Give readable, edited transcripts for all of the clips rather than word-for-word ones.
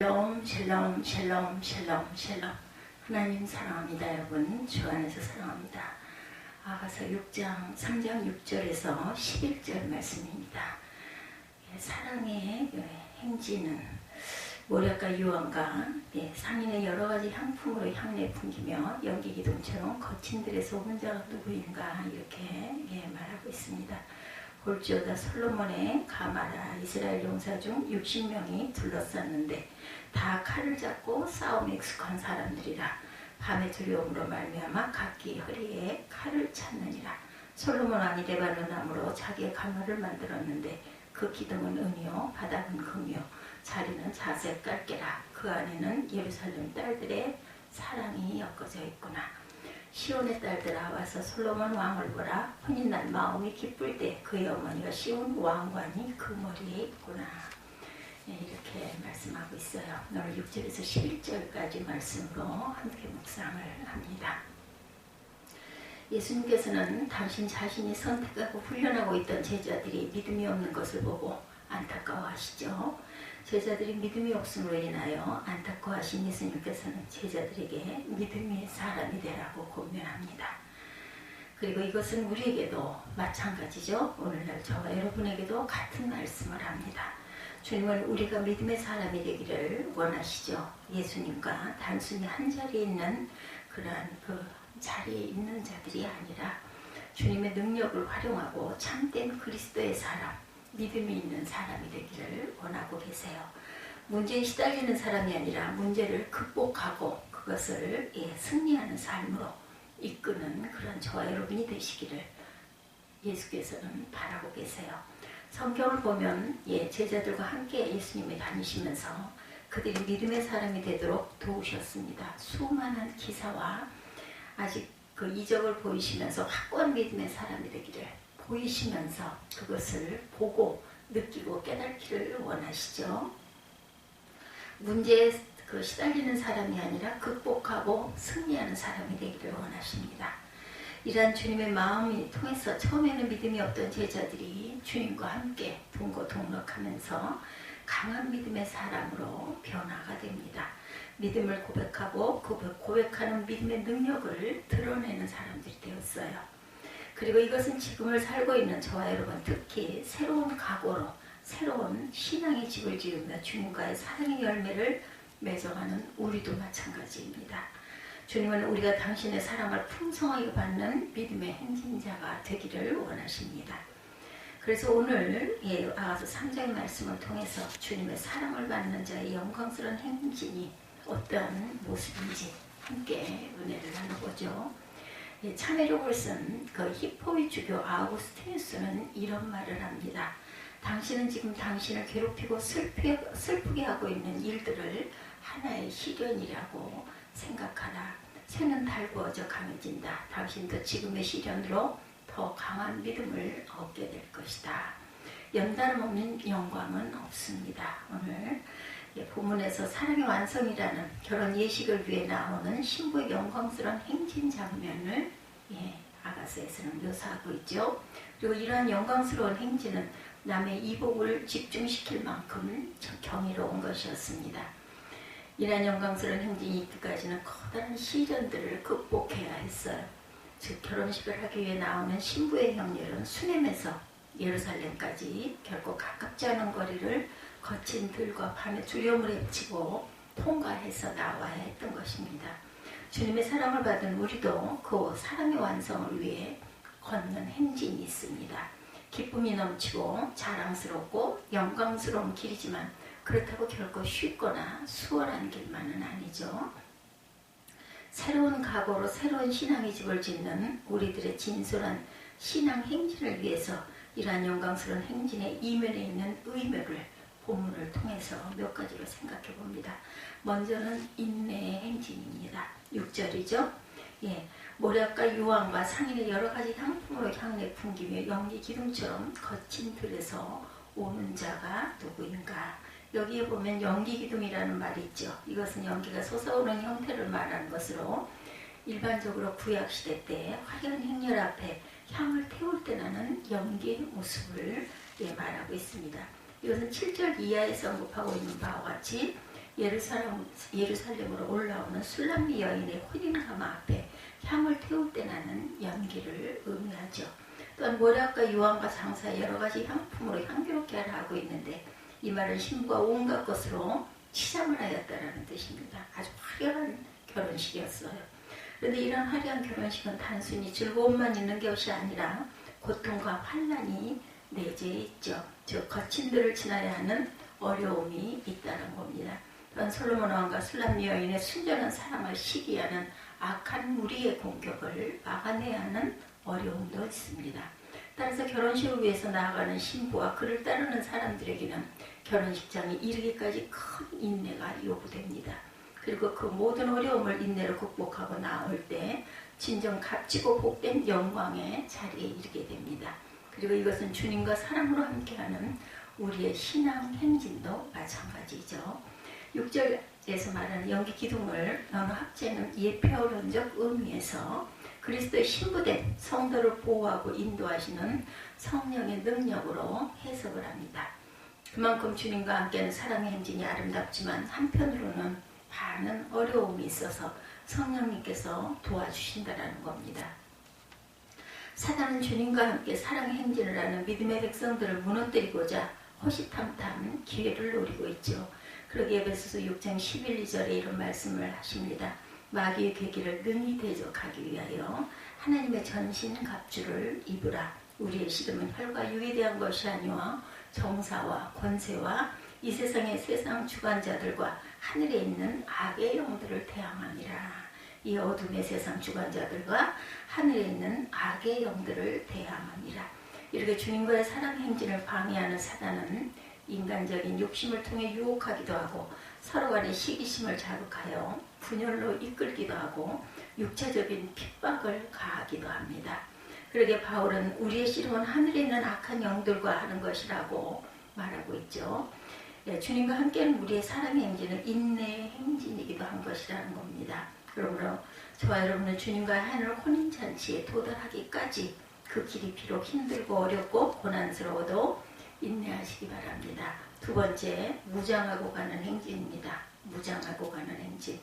샬롬 샬롬 샬롬 샬롬 샬롬. 하나님 사랑합니다. 여러분 주 안에서 사랑합니다. 아가서 6장 3장 6절에서 11절 말씀입니다. 사랑의 행진은 모략과 유황과 상인의 여러가지 향품으로 향내 풍기며 연기기둥처럼 거친 들에서 오는 자가 누구인가 이렇게 말하고 있습니다. 볼지어다 솔로몬의 가마라 이스라엘 용사 중 60명이 둘러쌌는데 다 칼을 잡고 싸움에 익숙한 사람들이라. 밤의 두려움으로 말미암아 각기 허리에 칼을 찾느니라. 솔로몬 왕이 레바논 나무로 자기의 가마를 만들었는데 그 기둥은 은이요 바닥은 금이요 자리는 자색 깔개라. 그 안에는 예루살렘 딸들의 사랑이 엮어져 있구나. 시온의 딸들아 와서 솔로몬 왕을 보라. 혼인난 마음이 기쁠 때 그의 어머니가 시온 왕관이 그 머리에 있구나. 이렇게 말씀하고 있어요. 오늘 6절에서 11절까지 말씀으로 함께 묵상을 합니다. 예수님께서는 당신 자신이 선택하고 훈련하고 있던 제자들이 믿음이 없는 것을 보고 안타까워하시죠. 제자들이 믿음이 없음으로 인하여 안타까워하신 예수님께서는 제자들에게 믿음의 사람이 되라고 권면합니다. 그리고 이것은 우리에게도 마찬가지죠. 오늘날 저와 여러분에게도 같은 말씀을 합니다. 주님은 우리가 믿음의 사람이 되기를 원하시죠. 예수님과 단순히 한 자리에 있는 그러한 그 자리에 있는 자들이 아니라 주님의 능력을 활용하고 참된 그리스도의 사람, 믿음이 있는 사람이 되기를 원하고 계세요. 문제에 시달리는 사람이 아니라 문제를 극복하고 그것을 승리하는 삶으로 이끄는 그런 저와 여러분이 되시기를 예수께서는 바라고 계세요. 성경을 보면 제자들과 함께 예수님이 다니시면서 그들이 믿음의 사람이 되도록 도우셨습니다. 수많은 기사와 아직 그 이적을 보이시면서 확고한 믿음의 사람이 되기를 보이시면서 그것을 보고 느끼고 깨닫기를 원하시죠. 문제에 시달리는 사람이 아니라 극복하고 승리하는 사람이 되기를 원하십니다. 이러한 주님의 마음이 통해서 처음에는 믿음이 없던 제자들이 주님과 함께 동거동락하면서 강한 믿음의 사람으로 변화가 됩니다. 믿음을 고백하고 고백하는 믿음의 능력을 드러내는 사람들이 되었어요. 그리고 이것은 지금을 살고 있는 저와 여러분, 특히 새로운 각오로 새로운 신앙의 집을 지으며 주님과의 사랑의 열매를 맺어가는 우리도 마찬가지입니다. 주님은 우리가 당신의 사랑을 풍성하게 받는 믿음의 행진자가 되기를 원하십니다. 그래서 오늘 아가서 3장의 말씀을 통해서 주님의 사랑을 받는 자의 영광스러운 행진이 어떤 모습인지 함께 은혜를 나눠보죠. 참회록을 쓴 그 히포의 주교 아우구스티누스는 이런 말을 합니다. 당신은 지금 당신을 괴롭히고 슬프게 하고 있는 일들을 하나의 시련이라고 생각하라. 새는 달구어져 강해진다. 당신도 지금의 시련으로 더 강한 믿음을 얻게 될 것이다. 연단음 없는 영광은 없습니다. 오늘 본문에서 사랑의 완성이라는 결혼 예식을 위해 나오는 신부의 영광스러운 행진 장면을 아가서에서는 묘사하고 있죠. 그리고 이러한 영광스러운 행진은 남의 이복을 집중시킬 만큼 경이로운 것이었습니다. 이러한 영광스러운 행진이 있기까지는 커다란 시련들을 극복해야 했어요. 즉 결혼식을 하기 위해 나오는 신부의 형렬은 수넴에서 예루살렘까지 결코 가깝지 않은 거리를 거친 들과 밤의 두려움을 헤치고 통과해서 나와야 했던 것입니다. 주님의 사랑을 받은 우리도 그 사랑의 완성을 위해 걷는 행진이 있습니다. 기쁨이 넘치고 자랑스럽고 영광스러운 길이지만 그렇다고 결코 쉽거나 수월한 길만은 아니죠. 새로운 각오로 새로운 신앙의 집을 짓는 우리들의 진솔한 신앙 행진을 위해서 이러한 영광스러운 행진의 이면에 있는 의미를 본문을 통해서 몇 가지로 생각해 봅니다. 먼저는 인내의 행진입니다. 6절이죠. 모략과 유황과 상인의 여러 가지 향품으로 향내 풍기며 연기 기둥처럼 거친 들에서 오는 자가 누구인가. 여기에 보면 연기 기둥이라는 말이 있죠. 이것은 연기가 솟아오는 형태를 말하는 것으로 일반적으로 구약시대 때 화려한 행렬 앞에 향을 태울 때 나는 연기의 모습을 말하고 있습니다. 이것은 7절 이하에서 언급하고 있는 바와 같이 예루살렘으로 올라오는 술람미 여인의 혼인가마 앞에 향을 태울 때 나는 연기를 의미하죠. 또한 모략과 유황과 상사 여러 가지 향품으로 향기롭게 하라 하고 있는데, 이 말은 신부가 온갖 것으로 치장을 하였다라는 뜻입니다. 아주 화려한 결혼식이었어요. 그런데 이런 화려한 결혼식은 단순히 즐거움만 있는 것이 아니라 고통과 환난이 내재해 있죠. 즉 거친들을 지나야 하는 어려움이 있다는 겁니다. 또한 솔로몬 왕과 술람미 여인의 순전한 사랑을 시기하는 악한 무리의 공격을 막아내야 하는 어려움도 있습니다. 따라서 결혼식을 위해서 나아가는 신부와 그를 따르는 사람들에게는 결혼식장에 이르기까지 큰 인내가 요구됩니다. 그리고 그 모든 어려움을 인내로 극복하고 나올 때 진정 값지고 복된 영광의 자리에 이르게 됩니다. 그리고 이것은 주님과 사랑으로 함께하는 우리의 신앙 행진도 마찬가지죠. 6절에서 말하는 연기 기둥을 어느 학자는 예표론적 의미에서 그리스도의 신부된 성도를 보호하고 인도하시는 성령의 능력으로 해석을 합니다. 그만큼 주님과 함께하는 사랑의 행진이 아름답지만 한편으로는 많은 어려움이 있어서 성령님께서 도와주신다라는 겁니다. 사단은 주님과 함께 사랑의 행진을 하는 믿음의 백성들을 무너뜨리고자 호시탐탐 기회를 노리고 있죠. 그러기에 에베소서 6장 11, 2절에 이런 말씀을 하십니다. 마귀의 계기를 능히 대적하기 위하여 하나님의 전신 갑주를 입으라. 우리의 씨름은 혈과 육에 대한 것이 아니와 정사와 권세와 이 세상의 세상 주관자들과 하늘에 있는 악의 영들을 대항함이라. 이 어둠의 세상 주관자들과 하늘에 있는 악의 영들을 대항함이라. 이렇게 주님과의 사랑 행진을 방해하는 사단은 인간적인 욕심을 통해 유혹하기도 하고 서로 간의 시기심을 자극하여 분열로 이끌기도 하고 육체적인 핍박을 가하기도 합니다. 그러게 바울은 우리의 씨름은 하늘에 있는 악한 영들과 하는 것이라고 말하고 있죠. 주님과 함께하는 우리의 사랑의 행진은 인내의 행진이기도 한 것이라는 겁니다. 그러므로 저와 여러분은 주님과 하늘 혼인잔치에 도달하기까지 그 길이 비록 힘들고 어렵고 고난스러워도 인내하시기 바랍니다. 두 번째, 무장하고 가는 행진입니다. 무장하고 가는 행진.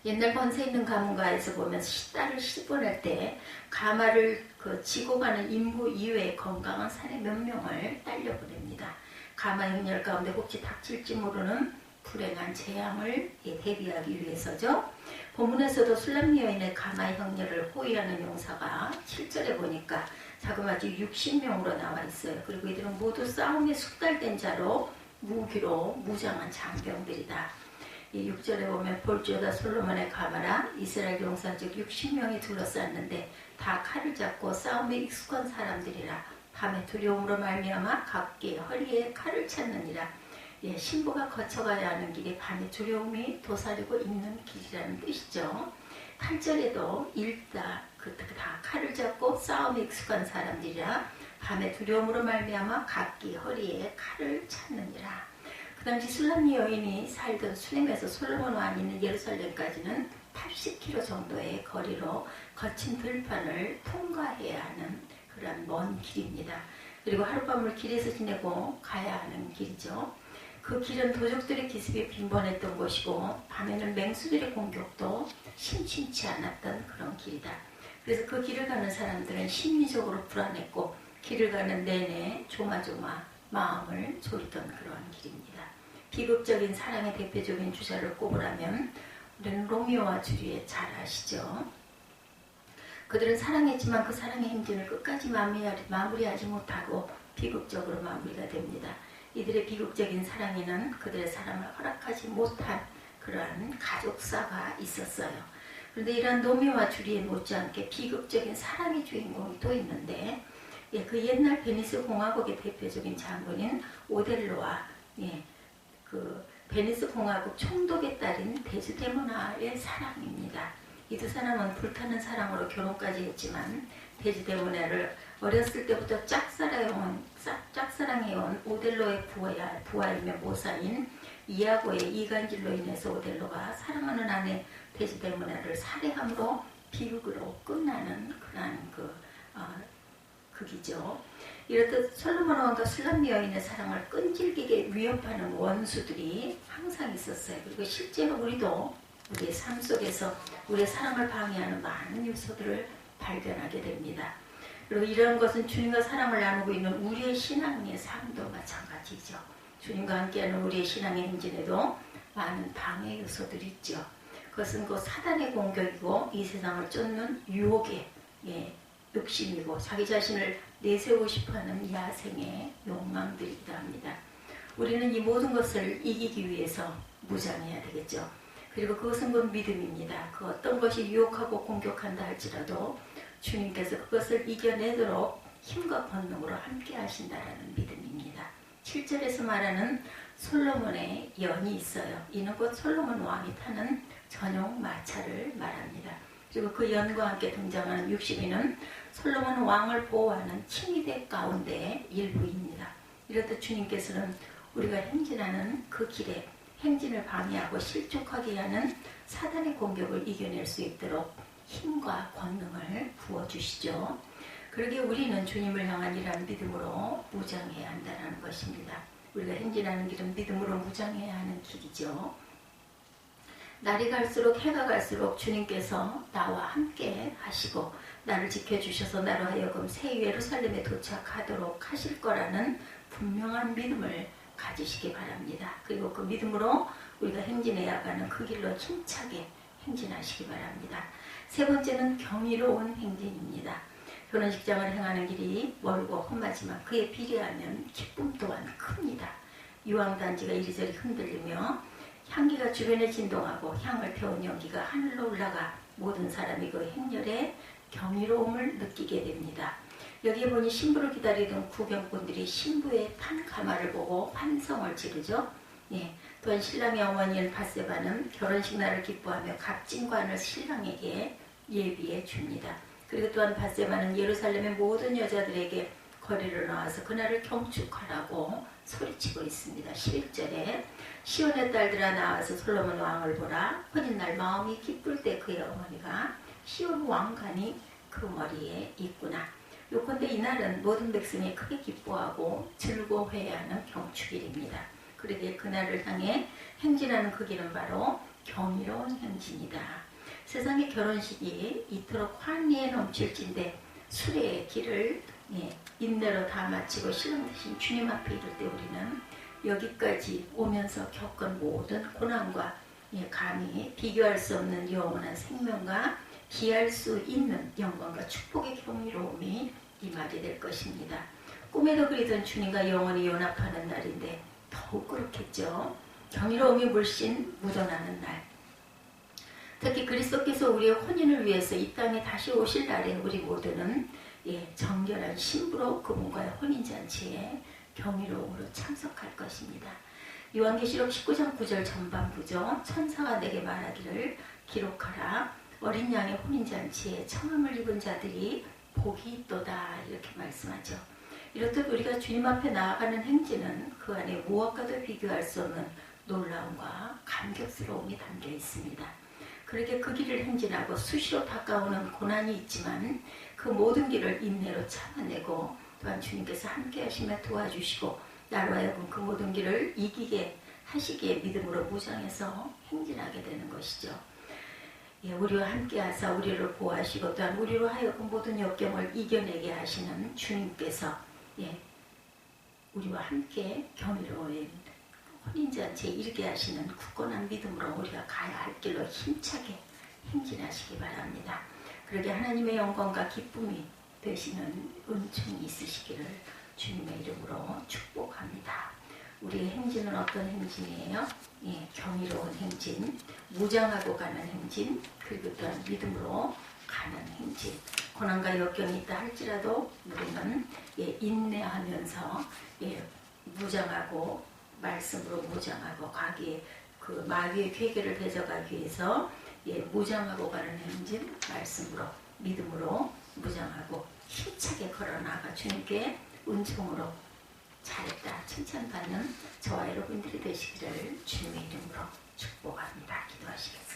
옛날 권세 있는 가문가에서 보면 딸을 시집보낼 때 가마를 지고 가는 인부 이외에 건강한 사내 몇 명을 딸려 보냅니다. 가마 행렬 가운데 혹시 닥칠지 모르는 불행한 재앙을 대비하기 위해서죠. 본문에서도 술람미 여인의 가마 행렬을 호위하는 용사가 7절에 보니까 자그마치 60명으로 나와 있어요. 그리고 이들은 모두 싸움에 숙달된 자로 무기로 무장한 장병들이다. 이 6절에 보면 볼지어다 솔로몬의 가마라 이스라엘 용사 즉 60명이 둘러쌌는데 다 칼을 잡고 싸움에 익숙한 사람들이라. 밤에 두려움으로 말미암아 각기 허리에 칼을 찾느니라. 신부가 거쳐가야 하는 길이 밤에 두려움이 도사리고 있는 길이라는 뜻이죠. 8절에도 일다 다 칼을 잡고 싸움에 익숙한 사람들이라. 밤에 두려움으로 말미암아 각기 허리에 칼을 찾느니라. 그 당시 술람미 여인이 살던 수넴에서 솔로몬 왕이 있는 예루살렘까지는 80km 정도의 거리로 거친 들판을 통과해야 하는 그런 먼 길입니다. 그리고 하룻밤을 길에서 지내고 가야 하는 길이죠. 그 길은 도적들의 기습이 빈번했던 곳이고 밤에는 맹수들의 공격도 심심치 않았던 그런 길이다. 그래서 그 길을 가는 사람들은 심리적으로 불안했고 길을 가는 내내 조마조마 마음을 졸이던 그러한 길입니다. 비극적인 사랑의 대표적인 주자를 꼽으라면 우리는 로미오와 주리엣 잘 아시죠? 그들은 사랑했지만 그 사랑의 행진을 끝까지 마무리하지 못하고 비극적으로 마무리가 됩니다. 이들의 비극적인 사랑에는 그들의 사랑을 허락하지 못한 그러한 가족사가 있었어요. 그런데 이러한 로미오와 주리엣 못지않게 비극적인 사랑의 주인공이 또 있는데 그 옛날 베니스 공화국의 대표적인 장군인 오델로와 그 베니스 공화국 총독의 딸인 데즈데모나의 사랑입니다. 이 두 사람은 불타는 사랑으로 결혼까지 했지만 데즈데모나를 어렸을 때부터 짝사랑해온 오델로의 부하이며 모사인 이아고의 이간질로 인해서 오델로가 사랑하는 아내 데즈데모나를 살해함으로 비극으로 끝나는 그러한 극이죠. 이렇듯 솔로몬 왕과 술람미 여인의 사랑을 끈질기게 위협하는 원수들이 항상 있었어요. 그리고 실제로 우리도 우리의 삶 속에서 우리의 사랑을 방해하는 많은 요소들을 발견하게 됩니다. 그리고 이런 것은 주님과 사랑을 나누고 있는 우리의 신앙의 삶도 마찬가지죠. 주님과 함께하는 우리의 신앙의 행진에도 많은 방해 요소들이 있죠. 그것은 그 사단의 공격이고 이 세상을 쫓는 유혹의 욕심이고 자기 자신을 내세우고 싶어하는 야생의 욕망들이기도 합니다. 우리는 이 모든 것을 이기기 위해서 무장해야 되겠죠. 그리고 그것은 곧 믿음입니다. 그 어떤 것이 유혹하고 공격한다 할지라도 주님께서 그것을 이겨내도록 힘과 권능으로 함께 하신다라는 믿음입니다. 7절에서 말하는 솔로몬의 연이 있어요. 이는 곧 솔로몬 왕이 타는 전용 마차를 말합니다. 그리고 그 연과 함께 등장하는 60인은 솔로몬 왕을 보호하는 칭의대 가운데 일부입니다. 이렇듯 주님께서는 우리가 행진하는 그 길에 행진을 방해하고 실족하게 하는 사단의 공격을 이겨낼 수 있도록 힘과 권능을 부어주시죠. 그러기에 우리는 주님을 향한 이러한 믿음으로 무장해야 한다는 것입니다. 우리가 행진하는 길은 믿음으로 무장해야 하는 길이죠. 날이 갈수록 해가 갈수록 주님께서 나와 함께 하시고 나를 지켜주셔서 나로 하여금 새 예루살렘에 도착하도록 하실 거라는 분명한 믿음을 가지시기 바랍니다. 그리고 그 믿음으로 우리가 행진해야 하는 그 길로 힘차게 행진하시기 바랍니다. 세 번째는 경이로운 행진입니다. 결혼식장을 행하는 길이 멀고 험하지만 그에 비례하면 기쁨 또한 큽니다. 유황단지가 이리저리 흔들리며 향기가 주변에 진동하고 향을 태운 연기가 하늘로 올라가 모든 사람이 그 행렬에 경이로움을 느끼게 됩니다. 여기에 보니 신부를 기다리던 구경꾼들이 신부의 탄 가마를 보고 환성을 지르죠. 또한 신랑의 어머니인 밧세바는 결혼식 날을 기뻐하며 값진 관을 신랑에게 예비해 줍니다. 그리고 또한 밧세바는 예루살렘의 모든 여자들에게 거리로 나와서 그날을 경축하라고 소리치고 있습니다. 11절에 시온의 딸들아 나와서 솔로몬 왕을 보라. 혼인날 마음이 기쁠 때 그의 어머니가 시온 왕관이 그 머리에 있구나. 요컨대 이날은 모든 백성이 크게 기뻐하고 즐거워해야 하는 경축일입니다. 그러기에 그날을 향해 행진하는 그 길은 바로 경이로운 행진이다. 세상의 결혼식이 이토록 환희에 넘칠진데 수레의 길을 인내로 다 마치고 실험 대신 주님 앞에 이를 때 우리는 여기까지 오면서 겪은 모든 고난과 감히 비교할 수 없는 영원한 생명과 비할 수 있는 영광과 축복의 경이로움이 임하게 될 것입니다. 꿈에도 그리던 주님과 영원히 연합하는 날인데 더욱 그렇겠죠. 경이로움이 물씬 묻어나는 날. 특히 그리스도께서 우리의 혼인을 위해서 이 땅에 다시 오실 날에 우리 모두는 정결한 신부로 그분과의 혼인잔치에 경이로움으로 참석할 것입니다. 요한계시록 19장 9절 전반부죠. 천사가 내게 말하기를 기록하라. 어린 양의 혼인잔치에 청함을 입은 자들이 복이 있도다. 이렇게 말씀하죠. 이렇듯 우리가 주님 앞에 나아가는 행진은 그 안에 무엇과도 비교할 수 없는 놀라움과 감격스러움이 담겨 있습니다. 그렇게 그 길을 행진하고 수시로 다가오는 고난이 있지만 그 모든 길을 인내로 참아내고 또한 주님께서 함께 하시며 도와주시고 나로 하여금 그 모든 길을 이기게 하시기에 믿음으로 무장해서 행진하게 되는 것이죠. 우리와 함께 하사 우리를 보호하시고 또한 우리로 하여금 모든 역경을 이겨내게 하시는 주님께서 우리와 함께 경이로운 혼인잔치에 이르게 하시는 굳건한 믿음으로 우리가 가야 할 길로 힘차게 행진하시기 바랍니다. 그러게 하나님의 영광과 기쁨이 되시는 은총이 있으시기를 주님의 이름으로 축복합니다. 우리의 행진은 어떤 행진이에요? 경이로운 행진, 무장하고 가는 행진, 그리고 또한 믿음으로 가는 행진. 고난과 역경이 있다 할지라도 우리는 인내하면서 무장하고 말씀으로 무장하고 가기에 그 마귀의 괴계를 대적하기 위해서 무장하고 가는 행진, 말씀으로 믿음으로 무장하고 힘차게 걸어나가 주님께 은총으로 잘했다 칭찬받는 저와 여러분들이 되시기를 주님의 이름으로 축복합니다. 기도하시겠습니다.